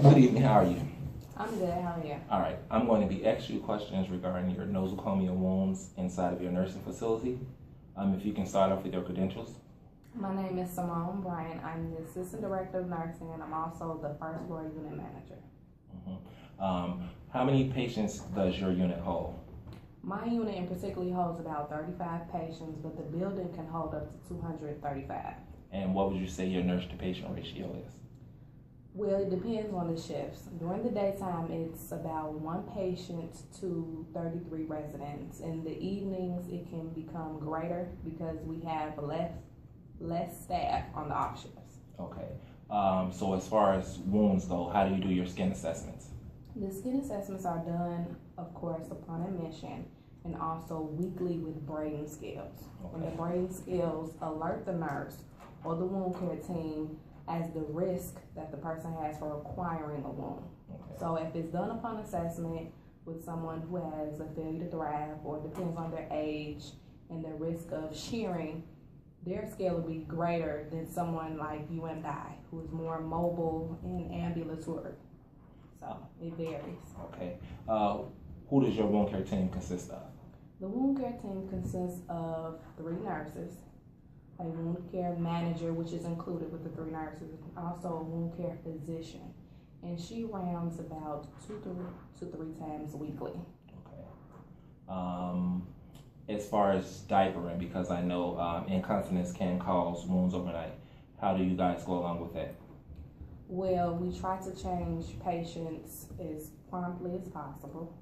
Good evening, how are you? I'm good, how are you? All right, I'm going to be asking you questions regarding your nosocomial wounds inside of your nursing facility. If you can start off with your credentials. My name is Simone Bryant. I'm the Assistant Director of Nursing, and I'm also the First Floor Unit Manager. How many patients does your unit hold? My unit in particular holds about 35 patients, but the building can hold up to 235. And what would you say your nurse to patient ratio is? Well, it depends on the shifts. During the daytime, it's about 1 patient to 33 residents. In the evenings, it can become greater because we have less staff on the off shifts. Okay. So as far as wounds though, how do you do your skin assessments? The skin assessments are done, of course, upon admission and also weekly with braiding scales. Okay. And the braiding scales alert the nurse or the wound care team as the risk that the person has for acquiring a wound. Okay. So if it's done upon assessment with someone who has a failure to thrive or depends on their age and their risk of shearing, their scale will be greater than someone like you and I, who is more mobile and ambulatory. So it varies. Okay. Who does your wound care team consist of? The wound care team consists of 3 nurses, a wound care manager, which is included with the 3 nurses, and also a wound care physician. And she rounds about 2 to 3 times weekly. Okay. As far as diapering, because I know incontinence can cause wounds overnight, how do you guys go along with that? Well, we try to change patients as promptly as possible.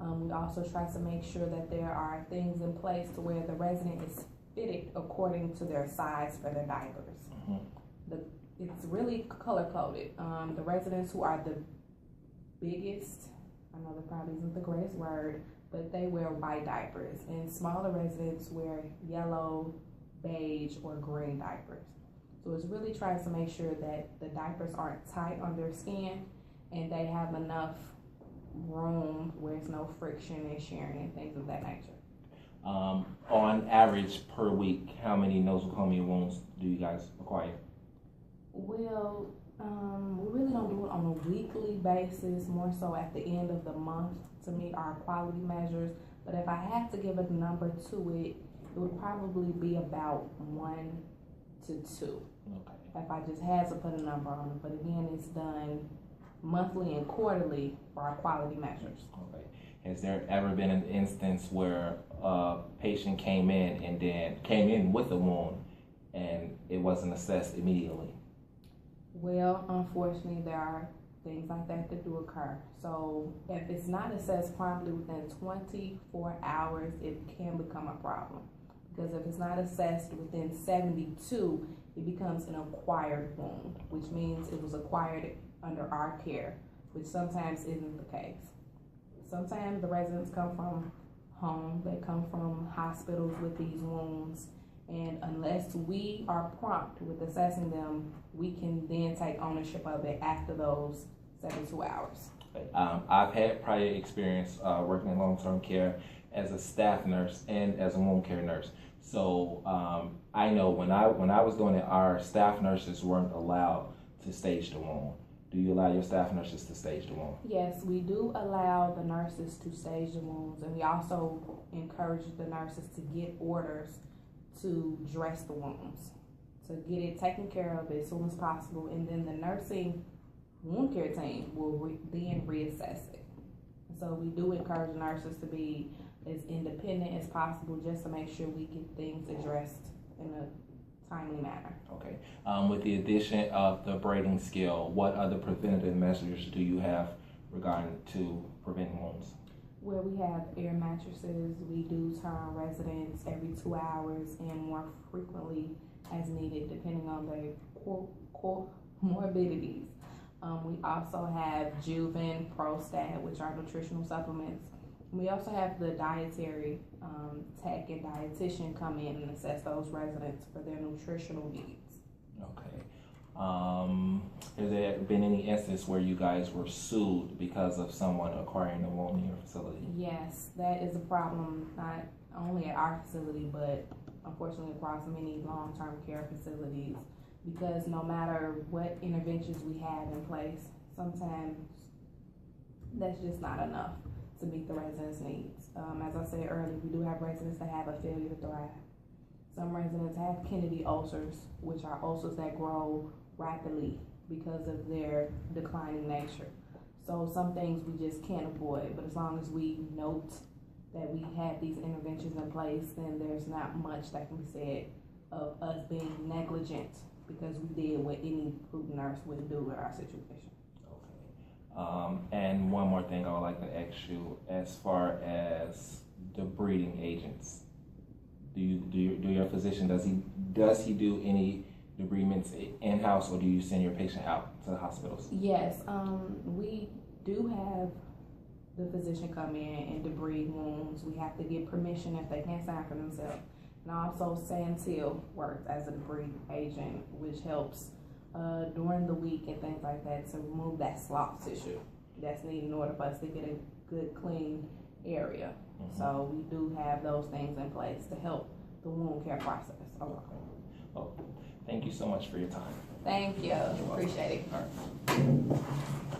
We also try to make sure that there are things in place to where the resident is fitted according to their size for their diapers. It's really color coded. The residents who are the biggest, I know that probably isn't the greatest word, but they wear white diapers, and smaller residents wear yellow, beige, or green diapers. So it's really trying to make sure that the diapers aren't tight on their skin and they have enough room where there's no friction and shearing and things of that nature. On average per week, how many nosocomial wounds do you guys acquire? Well, we really don't do it on a weekly basis, more so at the end of the month to meet our quality measures. But if I had to give a number to it, it would probably be about 1 to 2. Okay. If I just had to put a number on it. But again, it's done monthly and quarterly for our quality measures. Okay. Has there ever been an instance where a patient came in with a wound and it wasn't assessed immediately? Well, unfortunately, there are things like that do occur. So if it's not assessed promptly within 24 hours, it can become a problem. Because if it's not assessed within 72, it becomes an acquired wound, which means it was acquired under our care, which sometimes isn't the case. Sometimes the residents come from home, they come from hospitals with these wounds, and unless we are prompt with assessing them, we can then take ownership of it after those 72 hours. I've had prior experience working in long-term care as a staff nurse and as a wound care nurse. So I know when I was doing it, our staff nurses weren't allowed to stage the wound. Do you allow your staff nurses to stage the wound? Yes, we do allow the nurses to stage the wounds, and we also encourage the nurses to get orders to dress the wounds, to get it taken care of as soon as possible, and then the nursing wound care team will then reassess it. So we do encourage nurses to be as independent as possible just to make sure we get things addressed in a timely manner. Okay. With the addition of the braiding scale, what other preventative measures do you have regarding to preventing wounds? Where we have air mattresses, we do turn residents every 2 hours and more frequently as needed, depending on their comorbidities. We also have Juven, Prostat, which are nutritional supplements. We also have the dietary tech and dietitian come in and assess those residents for their nutritional needs. Okay. Has there been any instance where you guys were sued because of someone acquiring a wound in your facility? Yes, that is a problem not only at our facility, but unfortunately across many long-term care facilities, because no matter what interventions we have in place, sometimes that's just not enough to meet the residents' needs. As I said earlier, we do have residents that have a failure to thrive. Some residents have Kennedy ulcers, which are ulcers that grow rapidly because of their declining nature. So some things we just can't avoid, but as long as we note that we have these interventions in place, then there's not much that can be said of us being negligent because we did what any prudent nurse would do in our situation. Okay. And one more thing I would like to ask you, as far as the breeding agents, do your physician, does he do any debridements in-house, or do you send your patient out to the hospitals? Yes, we do have the physician come in and debride wounds. We have to get permission if they can't sign for themselves. And also Santil works as a debridement agent, which helps during the week and things like that to remove that slough tissue that's needed in order for us to get a good clean area. Mm-hmm. So we do have those things in place to help the wound care process along. Well, thank you so much for your time. Thank you. Appreciate it. All right.